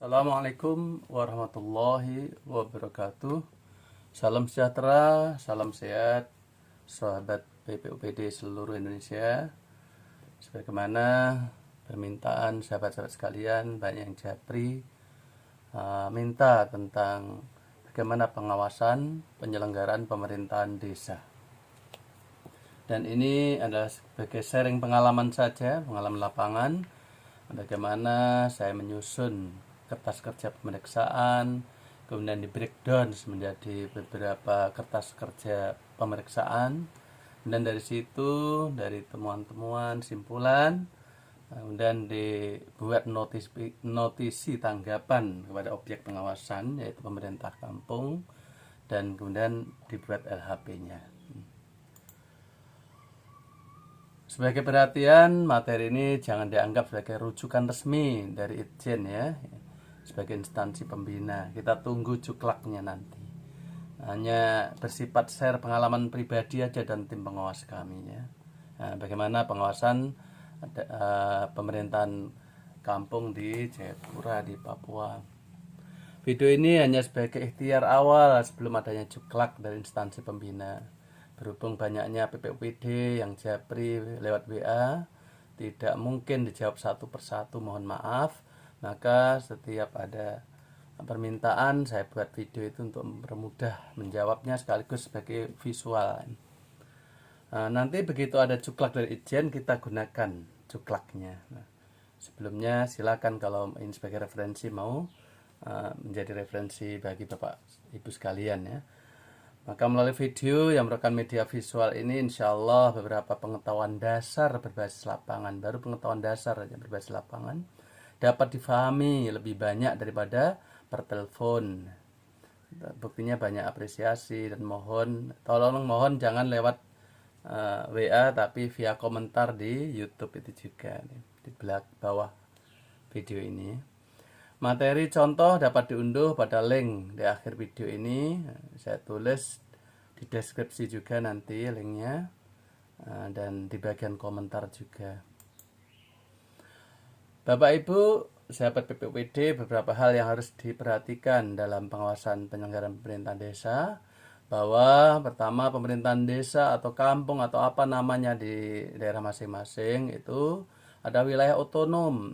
Assalamualaikum warahmatullahi wabarakatuh. Salam sejahtera, salam sehat, sahabat PPUPD seluruh Indonesia. Sebagaimana permintaan sahabat-sahabat sekalian, banyak yang japri minta tentang bagaimana pengawasan penyelenggaraan pemerintahan desa. Dan ini adalah sebagai sharing pengalaman saja, pengalaman lapangan, bagaimana saya menyusun kertas kerja pemeriksaan, kemudian di breakdown menjadi beberapa kertas kerja pemeriksaan, dan dari situ, dari temuan-temuan, simpulan, kemudian dibuat notisi tanggapan kepada objek pengawasan, yaitu pemerintah kampung, dan kemudian dibuat LHP-nya. Sebagai perhatian, materi ini jangan dianggap sebagai rujukan resmi dari Itjen ya, sebagai instansi pembina. Kita tunggu cuklaknya nanti. Hanya bersifat share pengalaman pribadi aja dan tim pengawas kami ya. Nah, bagaimana pengawasan pemerintahan kampung di Jayapura di Papua. Video ini hanya sebagai ikhtiar awal sebelum adanya cuklak dari instansi pembina. Berhubung banyaknya PPUPD yang japri lewat WA, tidak mungkin dijawab satu persatu, mohon maaf. Maka setiap ada permintaan saya buat video itu untuk mempermudah menjawabnya sekaligus sebagai visual. Nanti begitu ada cuklak dari Itjen, kita gunakan cuklaknya. Sebelumnya silakan kalau ini sebagai referensi mau menjadi referensi bagi Bapak Ibu sekalian ya. Maka melalui video yang merupakan media visual ini, insya Allah beberapa pengetahuan dasar berbasis lapangan, baru pengetahuan dasar yang berbasis lapangan, dapat difahami lebih banyak daripada per telepon. Buktinya banyak apresiasi dan mohon jangan lewat WA tapi via komentar di YouTube itu juga, di bawah video ini. Materi contoh dapat diunduh pada link di akhir video ini. Saya tulis di deskripsi juga nanti linknya, dan di bagian komentar juga. Bapak Ibu, sahabat PPUPD, beberapa hal yang harus diperhatikan dalam pengawasan penyelenggaraan pemerintahan desa. Bahwa pertama, pemerintahan desa atau kampung atau apa namanya di daerah masing-masing itu ada wilayah otonom,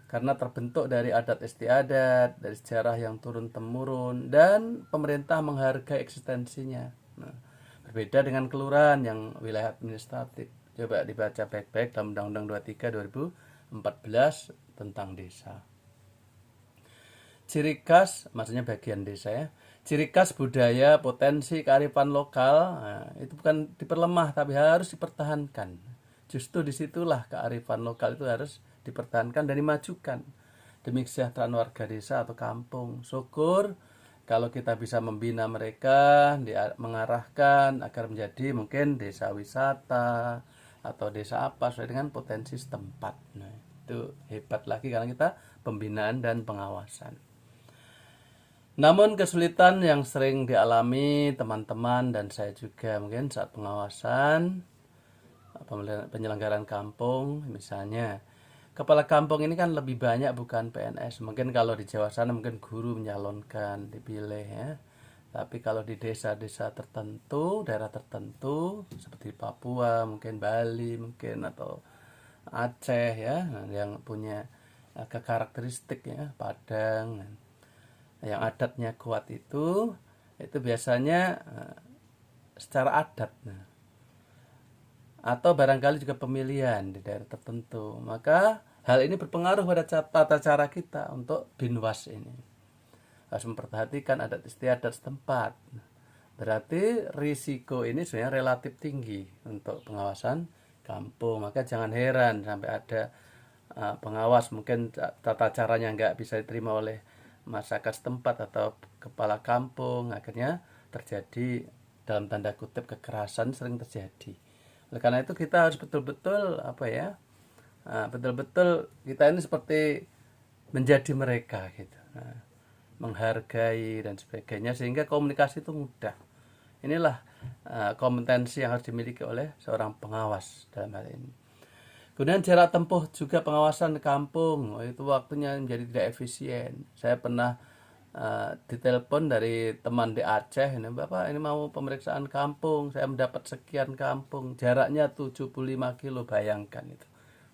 karena terbentuk dari adat istiadat, dari sejarah yang turun-temurun, dan pemerintah menghargai eksistensinya. Nah, berbeda dengan kelurahan yang wilayah administratif. Coba dibaca baik-baik dalam Undang-Undang 23 2014 tentang desa. Ciri khas, maksudnya bagian desa ya. Ciri khas budaya, potensi, kearifan lokal, itu bukan diperlemah tapi harus dipertahankan. Justru disitulah kearifan lokal itu harus dipertahankan dan dimajukan demi kesejahteraan warga desa atau kampung. Syukur kalau kita bisa membina mereka, mengarahkan agar menjadi mungkin desa wisata atau desa apa sesuai dengan potensi setempat. Nah, itu hebat lagi karena kita pembinaan dan pengawasan. Namun kesulitan yang sering dialami teman-teman dan saya juga mungkin saat pengawasan penyelenggaraan kampung, misalnya kepala kampung ini kan lebih banyak bukan PNS. Mungkin kalau di Jawa sana mungkin guru menyalonkan, dipilih ya. Tapi kalau di desa-desa tertentu, daerah tertentu seperti Papua, mungkin Bali, mungkin atau Aceh ya, yang punya karakteristik ya, Padang, yang adatnya kuat itu biasanya secara adat. Atau barangkali juga pemilihan di daerah tertentu. Maka hal ini berpengaruh pada tata cara kita untuk binwas ini. Harus memperhatikan adat istiadat setempat. Berarti risiko ini sebenarnya relatif tinggi untuk pengawasan kampung. Maka jangan heran sampai ada pengawas mungkin tata caranya nggak bisa diterima oleh masyarakat setempat atau kepala kampung. Akhirnya terjadi dalam tanda kutip kekerasan sering terjadi. Oleh karena itu kita harus betul-betul betul-betul kita ini seperti menjadi mereka gitu, menghargai dan sebagainya sehingga komunikasi itu mudah. Inilah kompetensi yang harus dimiliki oleh seorang pengawas dalam hal ini. Kemudian jarak tempuh juga pengawasan di kampung, itu waktunya menjadi tidak efisien. Saya pernah ditelepon dari teman di Aceh, ini Bapak ini mau pemeriksaan kampung, saya mendapat sekian kampung, jaraknya 75 kilo, bayangkan itu.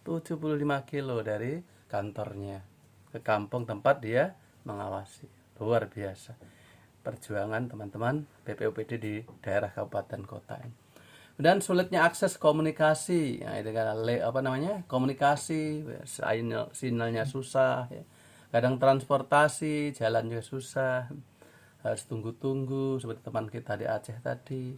75 kilo dari kantornya ke kampung tempat dia mengawasi. Luar biasa perjuangan teman-teman BPUPD di daerah kabupaten kota ini. Dan sulitnya akses komunikasi, ya, dengan komunikasi, sinyalnya susah, ya. Kadang transportasi jalan juga susah, harus tunggu-tunggu seperti teman kita di Aceh tadi.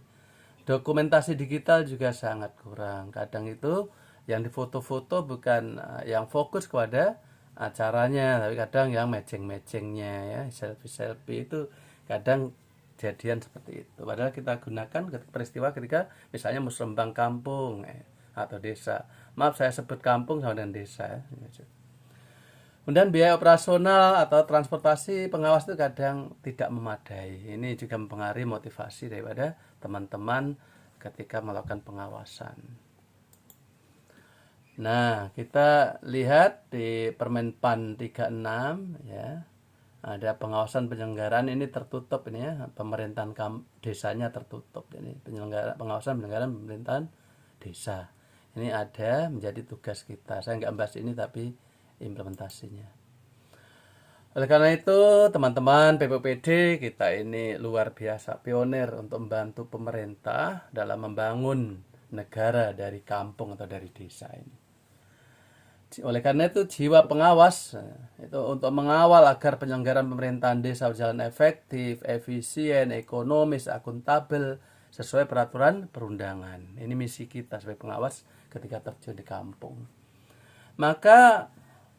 Dokumentasi digital juga sangat kurang, kadang itu yang difoto-foto bukan yang fokus kepada acaranya, tapi kadang yang matching-matchingnya, ya, selfie-selfie itu kadang kejadian seperti itu. Padahal kita gunakan peristiwa ketika misalnya musrembang kampung atau desa. Maaf saya sebut kampung sama dengan desa, ya. Kemudian biaya operasional atau transportasi pengawas itu kadang tidak memadai. Ini juga mempengaruhi motivasi daripada teman-teman ketika melakukan pengawasan. Nah, kita lihat di Permenpan 36, ya. Ada pengawasan penyelenggaraan, ini tertutup ini, ya. Pemerintahan desanya tertutup ini. Pengawasan penyelenggaraan pemerintahan desa. Ini ada menjadi tugas kita. Saya nggak bahas ini tapi implementasinya. Oleh karena itu, teman-teman PPPD kita ini luar biasa pionir untuk membantu pemerintah dalam membangun negara dari kampung atau dari desa ini. Oleh karena itu, jiwa pengawas itu untuk mengawal agar penyelenggaraan pemerintahan desa berjalan efektif, efisien, ekonomis, akuntabel, sesuai peraturan perundangan. Ini misi kita sebagai pengawas ketika terjun di kampung. Maka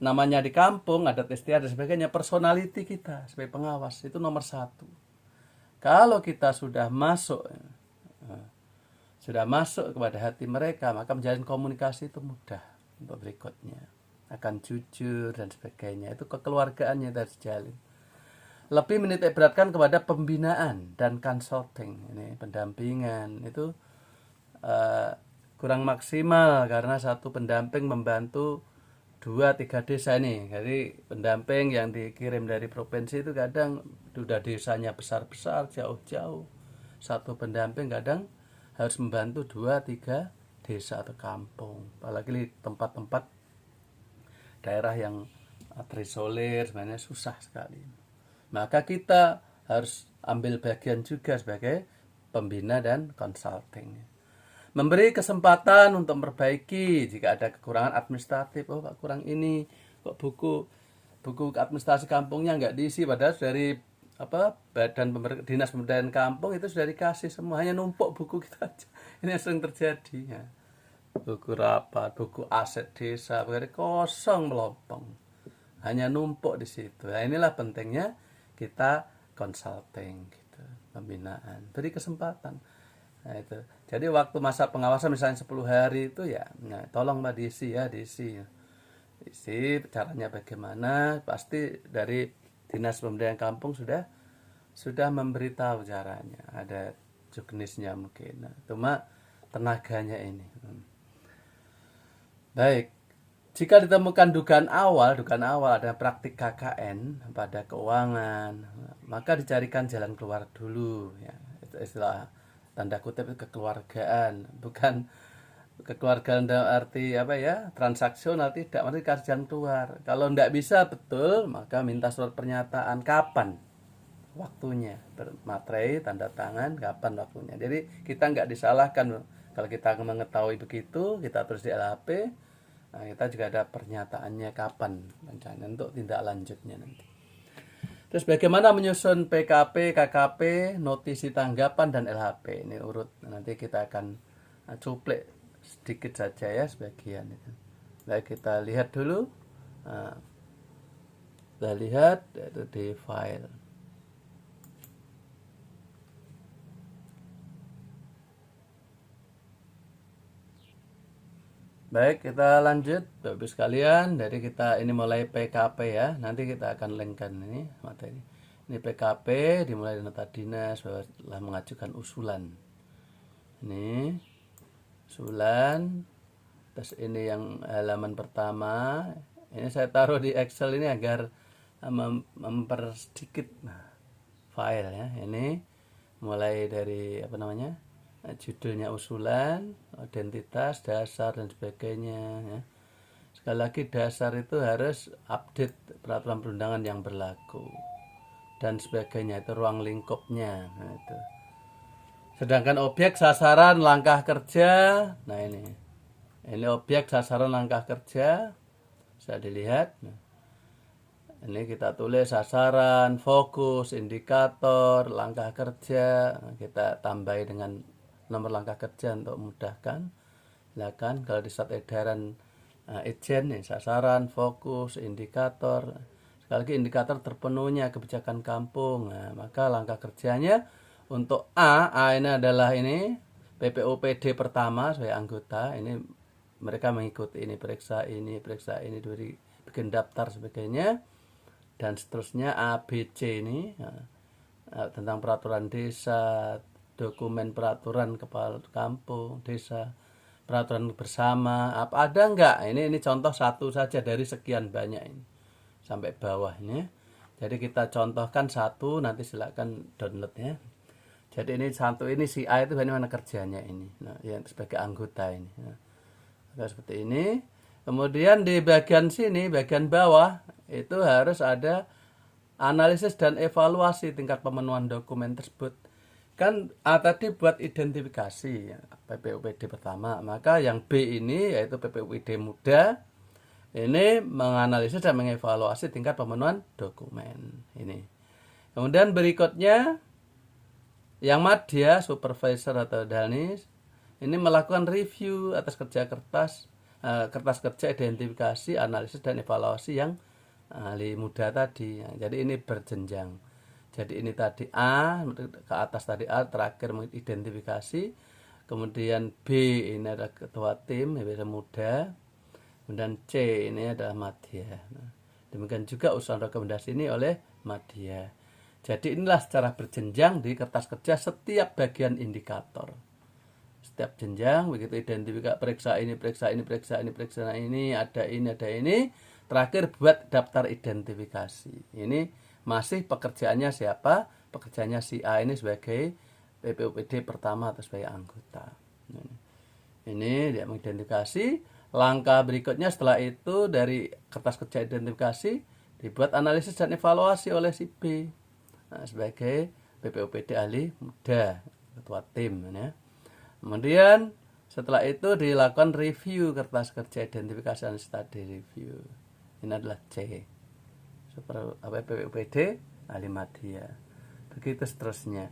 namanya di kampung, adat istiadat dan sebagainya, personality kita sebagai pengawas itu nomor satu. Kalau kita sudah masuk kepada hati mereka, maka menjalin komunikasi itu mudah untuk berikutnya. Akan jujur dan sebagainya, itu kekeluargaannya terjalin. Lebih menitik beratkan kepada pembinaan dan consulting, ini pendampingan itu kurang maksimal karena satu pendamping membantu 2-3 desa ini. Jadi pendamping yang dikirim dari provinsi itu kadang sudah desanya besar-besar, jauh-jauh. Satu pendamping kadang harus membantu 2-3 desa atau kampung. Apalagi di tempat-tempat daerah yang terisolir, sebenarnya susah sekali. Maka kita harus ambil bagian juga sebagai pembina dan consulting. Memberi kesempatan untuk memperbaiki jika ada kekurangan administratif. Oh Pak, kurang ini, kok buku administrasi kampungnya nggak diisi, padahal dari dinas pemberdayaan kampung itu sudah dikasih semua, hanya numpuk buku kita aja. Ini yang sering terjadi, ya. Buku rapat, buku aset desa, berarti kosong melopong, hanya numpuk di situ. Nah, inilah pentingnya kita consulting, gitu, pembinaan, beri kesempatan. Nah, itu. Jadi waktu masa pengawasan misalnya 10 hari itu ya, nah, tolong Mbak diisi ya, diisi caranya bagaimana. Pasti dari dinas pemberdayaan kampung sudah memberitahu caranya, ada juknisnya mungkin. Nah, cuma tenaganya ini. Baik, jika ditemukan dugaan awal ada praktik KKN pada keuangan, maka dicarikan jalan keluar dulu, ya. Itu istilah tanda kutip kekeluargaan, bukan kekeluargaan dalam arti transaksional, tidak, mesti kasih jalan keluar. Kalau tidak bisa betul, maka minta surat pernyataan kapan waktunya, bermaterai, tanda tangan, kapan waktunya. Jadi kita nggak disalahkan kalau kita mengetahui begitu, kita tulis di LHP. Nah, kita juga ada pernyataannya kapan rencana untuk tindak lanjutnya nanti. Terus bagaimana menyusun PKP, KKP, notisi tanggapan dan LHP. Ini urut, nanti kita akan cuplik sedikit saja ya sebagian itu. Baik, kita lihat dulu. Kita lihat itu di file. Baik, kita lanjut Bapak sekalian. Dari kita ini mulai PKP ya. Nanti kita akan linkkan ini materi. Ini PKP dimulai dari nota dinas bahwa telah mengajukan usulan. Ini usulan Terus ini yang halaman pertama. Ini saya taruh di Excel ini agar mempersedikit file ya. Ini mulai dari apa namanya, judulnya, usulan, identitas, dasar dan sebagainya ya. Sekali lagi, dasar itu harus update peraturan perundangan yang berlaku dan sebagainya, itu ruang lingkupnya. Nah, itu. Sedangkan objek, sasaran, langkah kerja, nah ini objek, sasaran, langkah kerja, bisa dilihat. Nah, ini kita tulis sasaran, fokus, indikator, langkah kerja. Nah, kita tambahi dengan nomor langkah kerja untuk memudahkan. Silakan kalau di surat edaran Itjen nih, sasaran, fokus, indikator. Sekali lagi, indikator terpenuhnya kebijakan kampung. Nah, maka langkah kerjanya untuk A ini adalah ini PPOPD pertama sebagai anggota. Ini mereka mengikuti ini, periksa ini, bikin daftar sebagainya, dan seterusnya. A, B, C ini tentang peraturan desa, dokumen peraturan kepala kampung desa, peraturan bersama, apa ada enggak? Ini contoh satu saja dari sekian banyak ini sampai bawah ini. Jadi kita contohkan satu, nanti silakan download ya. Jadi ini satu, ini si A itu bagaimana kerjanya ini. Nah, yang sebagai anggota ini. Nah, seperti ini. Kemudian di bagian sini, bagian bawah itu harus ada analisis dan evaluasi tingkat pemenuhan dokumen tersebut. Kan A tadi buat identifikasi ya, PPOPD pertama, maka yang B ini yaitu PPOPD muda ini menganalisis dan mengevaluasi tingkat pemenuhan dokumen ini. Kemudian berikutnya yang madya, supervisor atau danis, ini melakukan review atas kertas kerja identifikasi, analisis dan evaluasi yang ahli muda tadi. Jadi ini berjenjang. Jadi ini tadi A, ke atas tadi A, terakhir mengidentifikasi. Kemudian B ini adalah ketua tim, biasa muda. Kemudian C ini adalah madya. Nah, demikian juga usulan rekomendasi ini oleh madya. Jadi inilah secara berjenjang di kertas kerja setiap bagian indikator. Setiap jenjang, begitu identifikasi, periksa ini, ada ini. Terakhir buat daftar identifikasi. Ini masih pekerjaannya siapa? Pekerjaannya si A ini sebagai PPOPD pertama atau sebagai anggota. Ini dia mengidentifikasi. Langkah berikutnya setelah itu dari kertas kerja identifikasi dibuat analisis dan evaluasi oleh si B. Nah, sebagai PPOPD ahli muda, ketua tim ya. Kemudian setelah itu dilakukan review kertas kerja identifikasi dan study review. Ini adalah C. PPOPD ahli madya. Begitu seterusnya.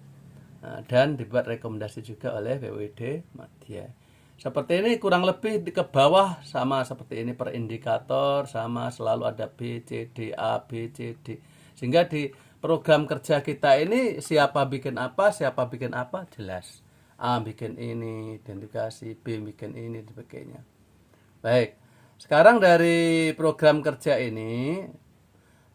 Nah, dan dibuat rekomendasi juga oleh PPOPD madya. Seperti ini kurang lebih ke bawah sama seperti ini, per indikator sama, selalu ada B, C, D, A, B, C, D. Sehingga di program kerja kita ini siapa bikin apa jelas. A bikin ini, identifikasi, B bikin ini, dan sebagainya. Baik, sekarang dari program kerja ini,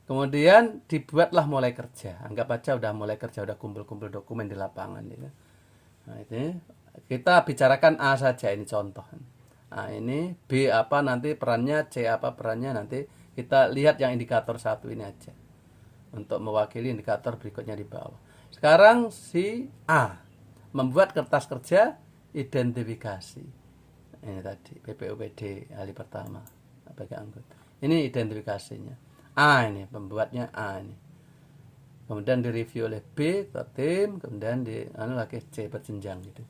kemudian dibuatlah mulai kerja. Anggap aja udah mulai kerja, udah kumpul-kumpul dokumen di lapangan. Gitu. Nah, ini kita bicarakan A saja, ini contoh. Nah, ini B apa nanti perannya, C apa perannya, nanti kita lihat yang indikator satu ini aja. Untuk mewakili indikator berikutnya di bawah. Sekarang si A membuat kertas kerja identifikasi. Ini tadi PPOPD ahli pertama sebagai anggota. Ini identifikasinya. A ini pembuatnya A ini. Kemudian direview oleh B ke tim, kemudian lagi C berjenjang gitu.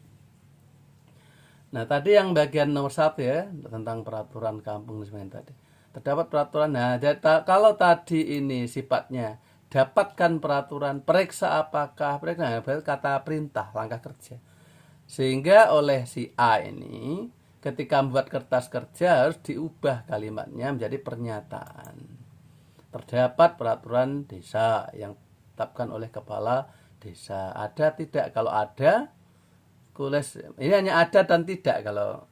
Nah, tadi yang bagian nomor 1 ya, tentang peraturan kampung sebenarnya tadi. Terdapat peraturan. Nah, kalau tadi ini sifatnya dapatkan peraturan, periksa apakah, kata perintah, langkah kerja. Sehingga oleh si A ini ketika membuat kertas kerja harus diubah kalimatnya menjadi pernyataan. Terdapat peraturan desa yang ditetapkan oleh kepala desa. Ada tidak? Kalau ada, tulis ini hanya ada dan tidak kalau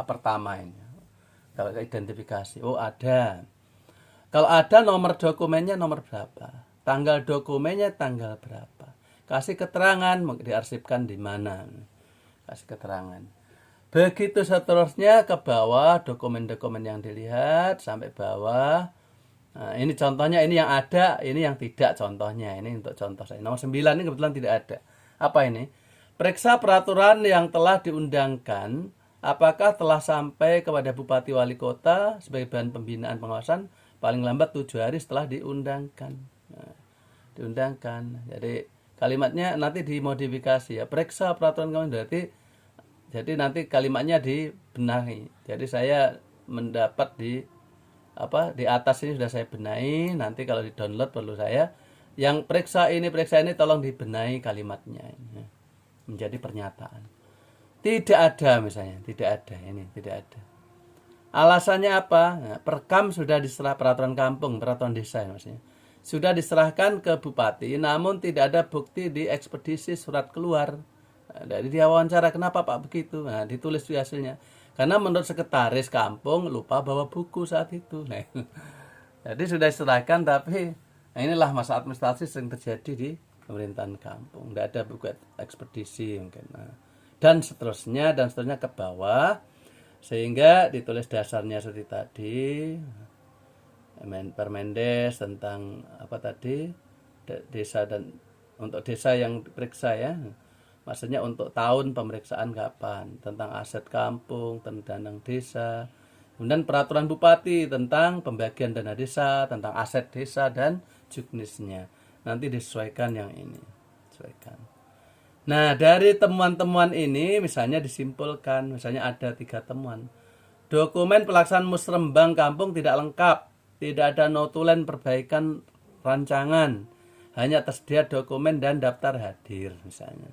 pertama ini. Kalau identifikasi, oh ada. Kalau ada, nomor dokumennya nomor berapa, tanggal dokumennya tanggal berapa, kasih keterangan diarsipkan di mana, kasih keterangan. Begitu seterusnya ke bawah, dokumen-dokumen yang dilihat sampai bawah. Nah, ini contohnya, ini yang ada, ini yang tidak contohnya. Ini untuk contoh saya. Nomor 9 ini kebetulan tidak ada. Apa ini? Periksa peraturan yang telah diundangkan, apakah telah sampai kepada Bupati Wali Kota sebagai bahan pembinaan pengawasan paling lambat 7 hari setelah diundangkan. Nah, diundangkan. Jadi kalimatnya nanti dimodifikasi ya. Periksa peraturan kami berarti, jadi nanti kalimatnya dibenahi. Jadi saya mendapat di atas ini sudah saya benahi. Nanti kalau di download perlu saya yang periksa ini tolong dibenahi kalimatnya ini, menjadi pernyataan. Tidak ada misalnya, tidak ada ini, tidak ada. Alasannya apa? Nah, perkam sudah diserah, peraturan kampung, peraturan desa maksudnya. Sudah diserahkan ke bupati, namun tidak ada bukti di ekspedisi surat keluar. Nah, dari dia wawancara, kenapa Pak begitu? Nah, ditulis di hasilnya. Karena menurut sekretaris kampung lupa bawa buku saat itu. Nah, jadi sudah diserahkan, tapi nah inilah masalah administrasi sering terjadi di pemerintahan kampung. Tidak ada buku ekspedisi mungkin. Nah, dan seterusnya ke bawah, sehingga ditulis dasarnya seperti tadi. Permendes tentang apa tadi, desa, dan untuk desa yang diperiksa ya, maksudnya untuk tahun pemeriksaan kapan, tentang aset kampung, tentang desa. Kemudian peraturan bupati tentang pembagian dana desa, tentang aset desa dan juknisnya. Nanti disesuaikan yang ini, sesuaikan. Nah, dari temuan-temuan ini misalnya disimpulkan, misalnya ada 3 temuan. Dokumen pelaksanaan musrembang kampung tidak lengkap. Tidak ada notulen perbaikan rancangan. Hanya tersedia dokumen dan daftar hadir misalnya.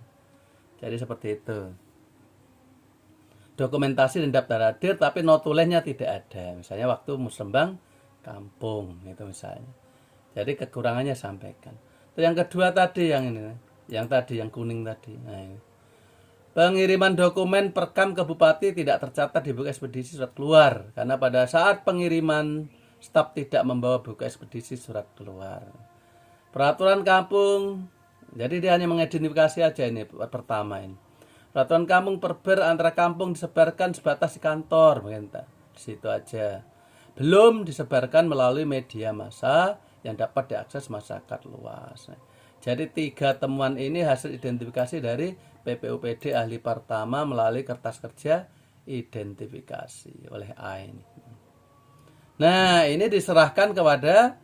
Jadi seperti itu. Dokumentasi dan daftar hadir tapi notulennya tidak ada. Misalnya waktu musrembang kampung itu misalnya. Jadi kekurangannya sampaikan. Itu yang kedua tadi yang ini. Yang tadi yang kuning tadi. Nah, ini. Pengiriman dokumen perkam ke bupati tidak tercatat di buku ekspedisi surat keluar. Karena pada saat pengiriman staf tidak membawa buku ekspedisi surat keluar. Peraturan kampung, jadi dia hanya mengidentifikasi aja ini pertama ini. Peraturan kampung perber antara kampung disebarkan sebatas di kantor, di situ aja. Belum disebarkan melalui media massa yang dapat diakses masyarakat luas. Jadi 3 temuan ini hasil identifikasi dari PPUPD ahli pertama melalui kertas kerja identifikasi oleh A ini. Nah, ini diserahkan kepada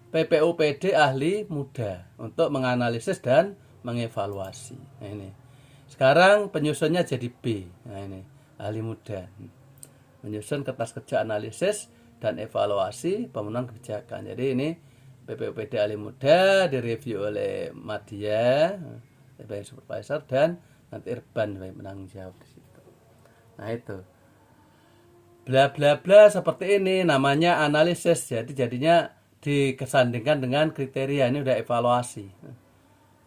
PPUPD ahli muda untuk menganalisis dan mengevaluasi. Nah, ini. Sekarang penyusunnya jadi B. Nah, ini ahli muda. Menyusun kertas kerja analisis dan evaluasi pemenuhan kebijakan. Jadi ini PPUPD ahli muda direview oleh Madya sebagai supervisor dan nanti Irban sebagai penanggung jawab di situ. Nah, itu. Bla bla bla seperti ini namanya analisis. Jadi jadinya dikesandingkan dengan kriteria. Ini udah evaluasi,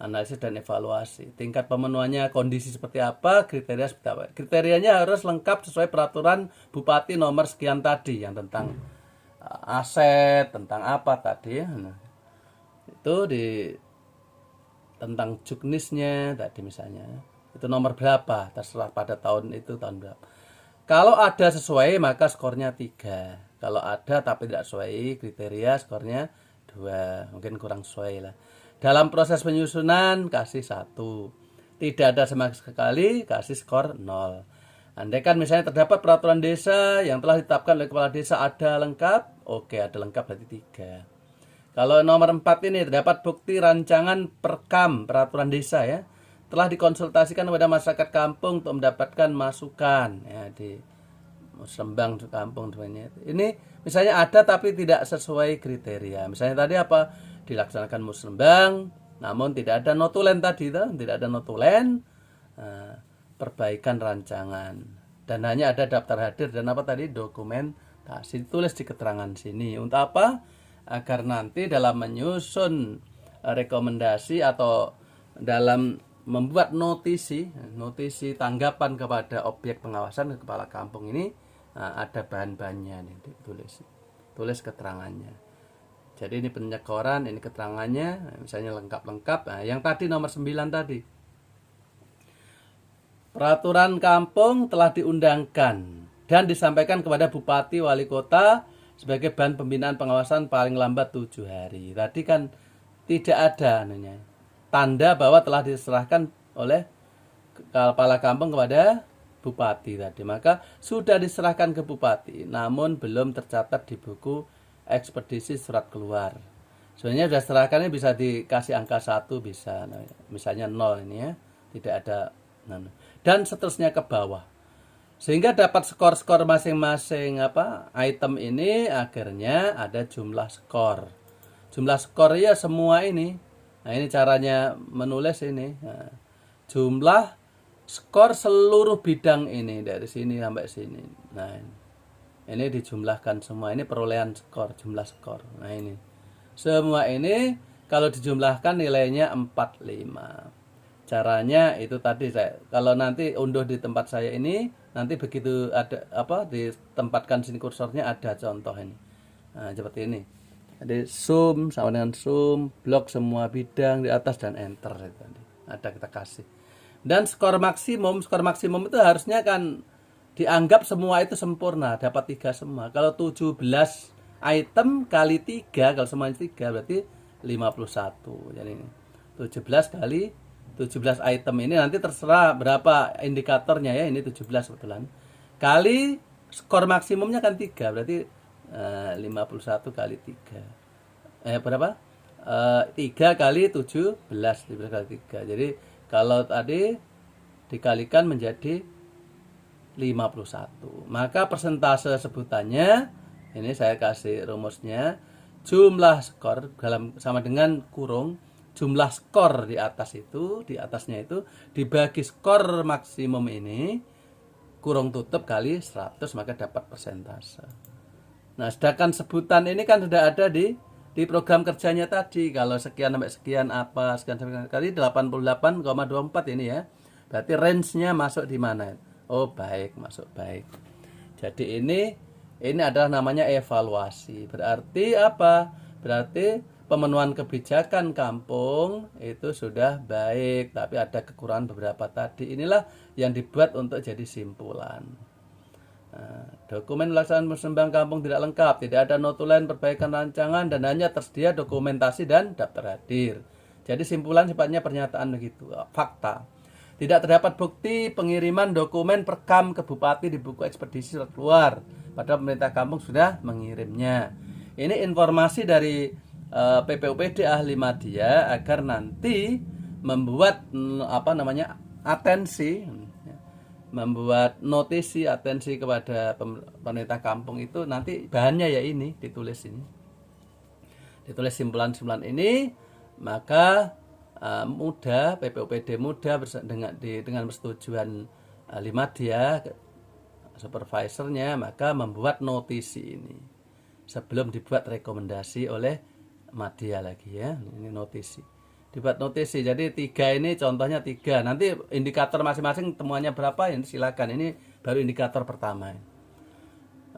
analisis dan evaluasi. Tingkat pemenuhannya kondisi seperti apa, kriteria seperti apa. Kriterianya harus lengkap sesuai peraturan bupati nomor sekian tadi yang tentang aset, tentang apa tadi ya. Nah, itu tentang juknisnya tadi misalnya. Itu nomor berapa, terserah pada tahun itu tahun berapa. Kalau ada sesuai maka skornya 3. Kalau ada tapi tidak sesuai kriteria skornya 2. Mungkin kurang sesuai lah. Dalam proses penyusunan kasih 1. Tidak ada sama sekali kasih skor 0. Andaikan misalnya terdapat peraturan desa yang telah ditetapkan oleh kepala desa ada lengkap, oke ada lengkap berarti 3. Kalau nomor 4 ini terdapat bukti rancangan perkam peraturan desa ya, telah dikonsultasikan kepada masyarakat kampung untuk mendapatkan masukan ya, di musrembang kampung semuanya. Ini misalnya ada tapi tidak sesuai kriteria. Misalnya tadi apa? Dilaksanakan musrembang namun tidak ada notulen tadi tidak ada notulen, perbaikan rancangan dan hanya ada daftar hadir dan apa tadi dokumentasi. Tulis di keterangan sini untuk apa? Agar nanti dalam menyusun rekomendasi atau dalam membuat notisi tanggapan kepada objek pengawasan ke kepala kampung ini ada bahan-bahannya nih tulis keterangannya. Jadi ini penyekoran, ini keterangannya, misalnya lengkap. Nah, yang tadi nomor 9 tadi. Peraturan kampung telah diundangkan dan disampaikan kepada Bupati Wali Kota sebagai bahan pembinaan pengawasan paling lambat 7 hari. Tadi kan tidak ada tanda bahwa telah diserahkan oleh kepala kampung kepada Bupati tadi. Maka sudah diserahkan ke Bupati, namun belum tercatat di buku ekspedisi surat keluar. Sebenarnya sudah serahkan ini bisa dikasih angka 1 bisa, misalnya 0 ini ya, tidak ada. Dan seterusnya ke bawah. Sehingga dapat skor-skor masing-masing item ini, akhirnya ada jumlah skor. Jumlah skor ya semua ini. Nah, ini caranya menulis ini. Nah, jumlah skor seluruh bidang ini dari sini sampai sini. Nah, ini dijumlahkan semua. Ini perolehan skor, jumlah skor. Nah, ini. Semua ini kalau dijumlahkan nilainya 45. Caranya itu tadi kalau nanti unduh di tempat saya ini, nanti begitu ada ditempatkan sini kursornya ada contoh ini. Nah, seperti ini. Jadi sum sama dengan sum, blok semua bidang di atas dan enter itu tadi. Ada kita kasih. Dan skor maksimum itu harusnya kan dianggap semua itu sempurna, dapat 3 semua. Kalau 17 item kali 3, kalau semuanya 3 berarti 51. Jadi 17 kali 17 item ini nanti terserah berapa indikatornya ya, ini 17 kebetulan. Kali skor maksimumnya kan 3, berarti 51 kali 3. Berapa? 3 kali 17, 17 kali 3. Jadi kalau tadi dikalikan menjadi 51. Maka persentase sebutannya, ini saya kasih rumusnya, jumlah skor sama dengan kurung jumlah skor di atasnya itu dibagi skor maksimum ini kurung tutup kali 100, maka dapat persentase. Nah, sedangkan sebutan ini kan sudah ada di program kerjanya tadi. Kalau sekian sampai sekian sekian sampai kali 88,24 ini ya. Berarti range-nya masuk di mana? Oh, baik, masuk baik. Jadi ini adalah namanya evaluasi. Berarti apa? Berarti pemenuhan kebijakan kampung itu sudah baik, tapi ada kekurangan beberapa tadi. Inilah yang dibuat untuk jadi simpulan. Nah, dokumen pelaksanaan musembang kampung tidak lengkap, tidak ada notulen perbaikan rancangan, dan hanya tersedia dokumentasi dan daftar hadir. Jadi simpulan sifatnya pernyataan begitu, fakta. Tidak terdapat bukti pengiriman dokumen perkam ke Bupati di buku ekspedisi surat keluar, padahal pemerintah kampung sudah mengirimnya. Ini informasi dari PPUPD ahli media agar nanti membuat membuat notisi atensi kepada pemerintah kampung itu nanti bahannya ya ini ditulis simpulan-simpulan ini, maka PPUPD mudah dengan persetujuan ahli media supervisornya, maka membuat notisi ini sebelum dibuat rekomendasi oleh media lagi ya. Ini notisi, dibuat notisi. Jadi 3 ini contohnya 3. Nanti indikator masing-masing temuannya berapa ya silakan. Ini baru indikator pertama.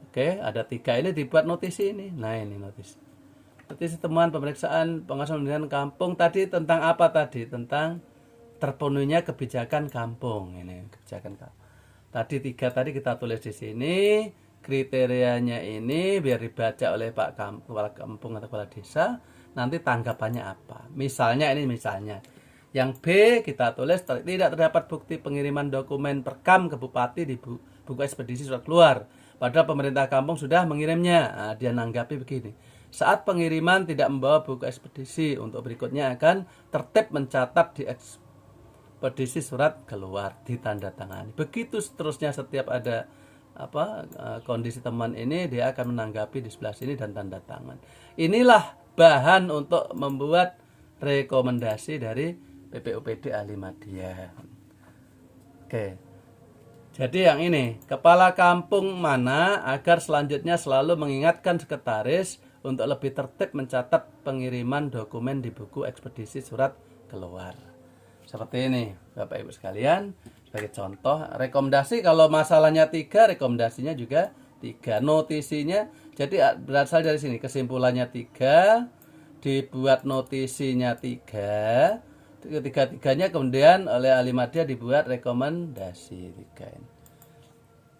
Oke, ada 3 ini dibuat notisi ini. Nah, ini notisi temuan pemeriksaan pengawasan pembinaan kampung tadi tentang apa tadi? Tentang terpenuhinya kebijakan kampung. Ini kebijakan kampung. Tadi 3 tadi kita tulis di sini. Kriterianya ini biar dibaca oleh Pak Kepala Kampung atau Kepala Desa, nanti tanggapannya apa. Misalnya yang B kita tulis tidak terdapat bukti pengiriman dokumen perkam ke Bupati di buku ekspedisi surat keluar, padahal pemerintah kampung sudah mengirimnya. Nah, dia nanggapi begini, saat pengiriman tidak membawa buku ekspedisi, untuk berikutnya akan tertib mencatat di ekspedisi surat keluar, ditandatangani. Begitu seterusnya, setiap ada kondisi teman ini dia akan menanggapi di sebelah sini dan tanda tangan. Inilah bahan untuk membuat rekomendasi dari PPUPD ahli media. Oke. Jadi yang ini, kepala kampung mana agar selanjutnya selalu mengingatkan sekretaris untuk lebih tertib mencatat pengiriman dokumen di buku ekspedisi surat keluar. Seperti ini, Bapak Ibu sekalian. Sebagai contoh, rekomendasi kalau masalahnya 3, rekomendasinya juga 3. Notisinya, jadi berasal dari sini, kesimpulannya 3, dibuat notisinya 3, Ketiga-tiganya kemudian oleh ahli media dibuat rekomendasi tiga ini.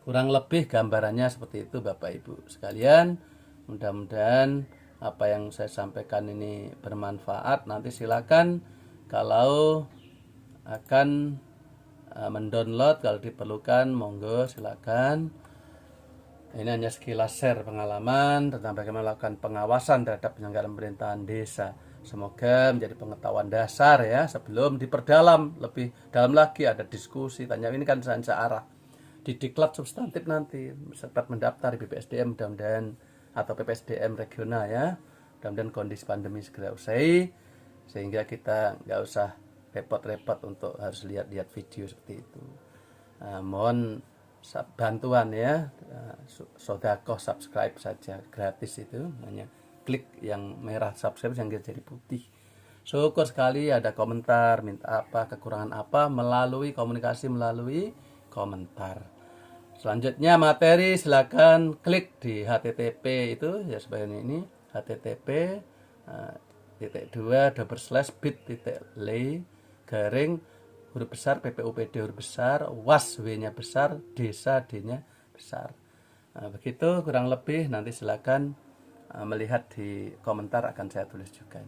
Kurang lebih gambarannya seperti itu Bapak Ibu sekalian. Mudah-mudahan apa yang saya sampaikan ini bermanfaat. Nanti silakan kalau akan mendownload, kalau diperlukan monggo silakan. Ini hanya sekilas share pengalaman tentang bagaimana melakukan pengawasan terhadap penyelenggaraan pemerintahan desa. Semoga menjadi pengetahuan dasar ya, sebelum diperdalam lebih dalam lagi, ada diskusi tanya. Ini kan searah di diklat substantif nanti sempat mendaftar di BPSDM mudah-mudahan, atau PPSDM regional ya. Mudah-mudahan kondisi pandemi segera usai sehingga kita nggak usah repot-repot untuk harus lihat-lihat video seperti itu. Mohon bantuan ya, sodakoh subscribe saja, gratis itu, hanya klik yang merah subscribe yang jadi putih. Syukur sekali ada komentar, minta apa, kekurangan apa, melalui komunikasi melalui komentar. Selanjutnya materi silakan klik di HTTP itu ya, sebagai ini HTTP //bit.ly garing huruf besar PPUPD huruf besar, WAS W-nya besar, desa D-nya besar. Begitu kurang lebih, nanti silakan melihat di komentar, akan saya tulis juga.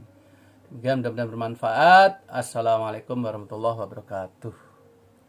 Mudah-mudahan bermanfaat. Assalamualaikum warahmatullahi wabarakatuh.